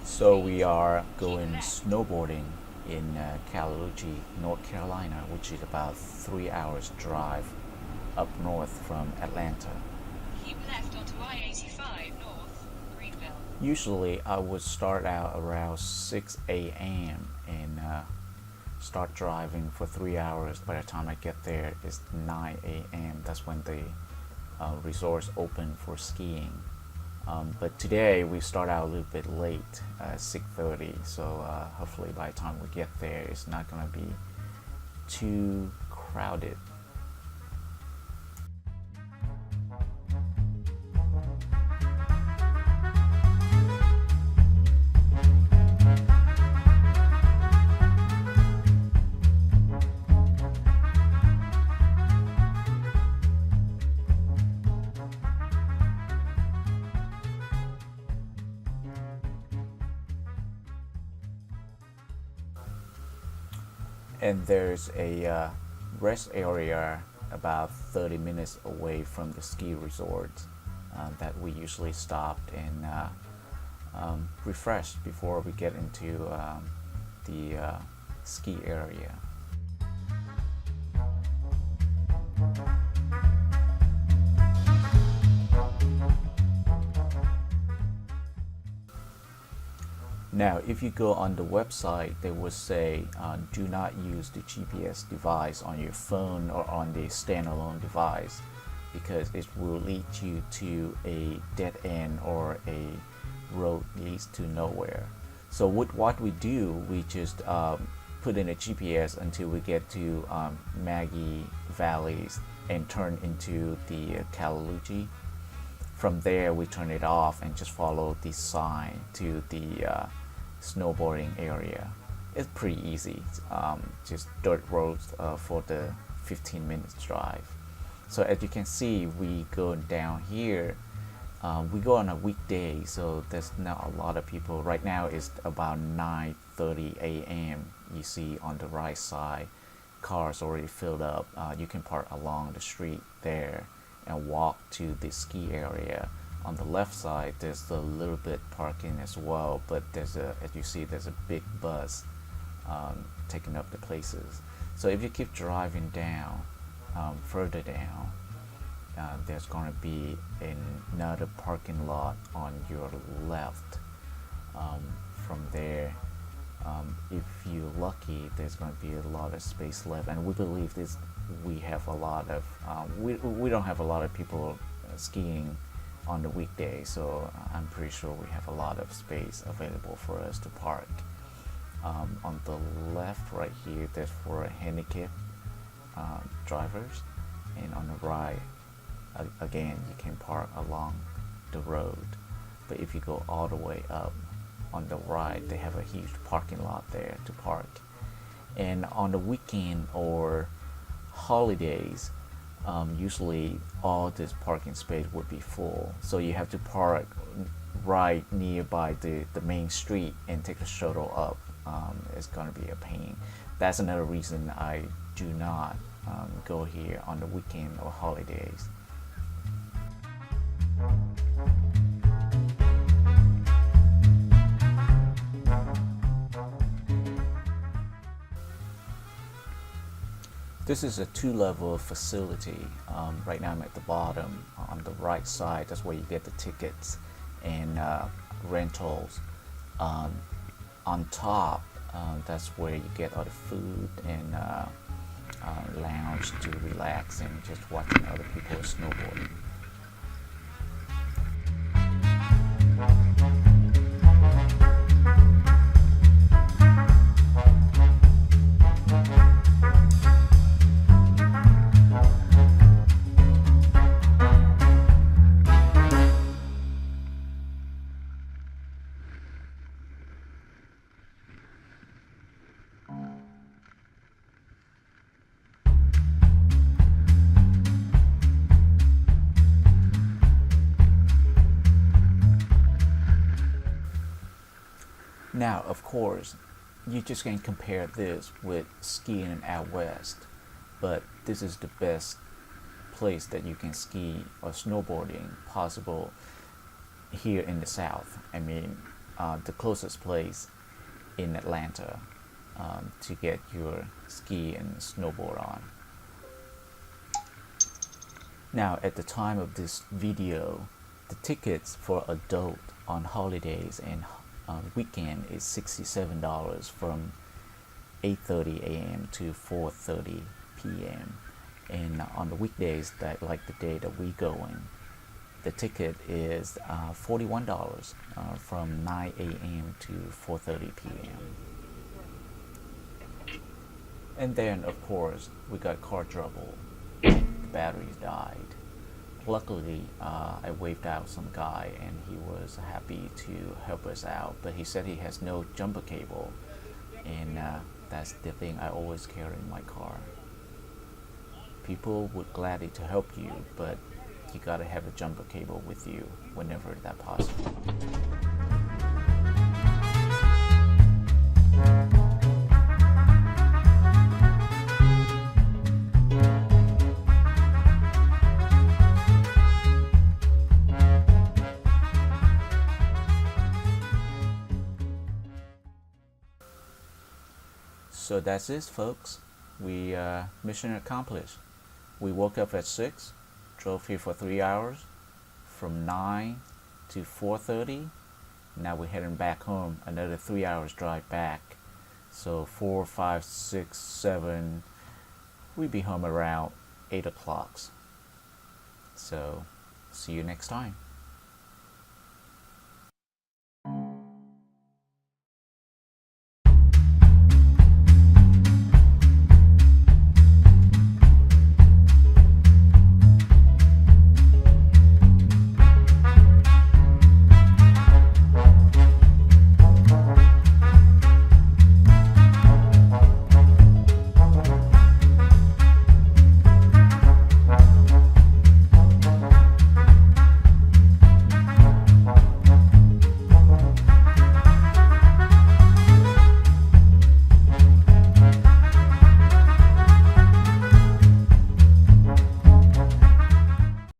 So we are going snowboarding in Cataloochee, North Carolina, which is about 3 hours drive up north from Atlanta. Keep left onto I-85 north, Greenville. Usually I would start out around 6 a.m. and start driving for 3 hours. By the time I get there, it's 9 a.m. That's when the resorts open for skiing. But today we start out a little bit late, 6:30. So hopefully by the time we get there, it's not gonna be too crowded. And there's a rest area about 30 minutes away from the ski resort that we usually stop and refresh before we get into the ski area. Now, if you go on the website, they will say do not use the GPS device on your phone or on the standalone device because it will lead you to a dead end or a road leads to nowhere. So what we do, we just put in a GPS until we get to Maggie Valleys and turn into the Cataloochee. From there, we turn it off and just follow the sign to the snowboarding area. It's pretty easy, just dirt roads for the 15 minutes drive. So as you can see, we go down here. We go on a weekday, so there's not a lot of people. Right now it's about 9:30 a.m. You see on the right side, cars already filled up. You can park along the street there and walk to the ski area. On the left side, there's a little bit parking as well, but as you see, there's a big bus taking up the places. So if you keep driving down, further down, there's going to be another parking lot on your left. From there, if you're lucky, there's going to be a lot of space left, and we believe this. We have a lot of we don't have a lot of people skiing on the weekday, so I'm pretty sure we have a lot of space available for us to park. On the left right here, there's for handicapped drivers, and on the right again you can park along the road. But if you go all the way up on the right, they have a huge parking lot there to park. And on the weekend or holidays, usually all this parking space would be full, so you have to park right nearby the main street and take the shuttle up. It's gonna be a pain. That's another reason I do not go here on the weekend or holidays. This is a two-level facility. Right now I'm at the bottom. On the right side, that's where you get the tickets and rentals. On top, that's where you get all the food and lounge to relax and just watching other people snowboarding. Now, of course, you just can compare this with skiing out west, but this is the best place that you can ski or snowboarding possible here in the south. I mean, the closest place in Atlanta to get your ski and snowboard on. Now, at the time of this video, the tickets for adult on holidays and weekend is $67 from 8:30 a.m. to 4:30 p.m. And on the weekdays, that like the day that we going, the ticket is $41 from 9 a.m. to 4:30 p.m. And then, of course, we got car trouble. The batteries died. Luckily, I waved out some guy and he was happy to help us out, but he said he has no jumper cable, and that's the thing I always carry in my car. People would gladly to help you, but you gotta have a jumper cable with you whenever that's possible. So that's it, folks. We mission accomplished. We woke up at 6, drove here for 3 hours, from 9 to 4:30. Now we're heading back home. Another 3 hours drive back. So 4, 5, 6, 7. We'll be home around 8 o'clock. So see you next time.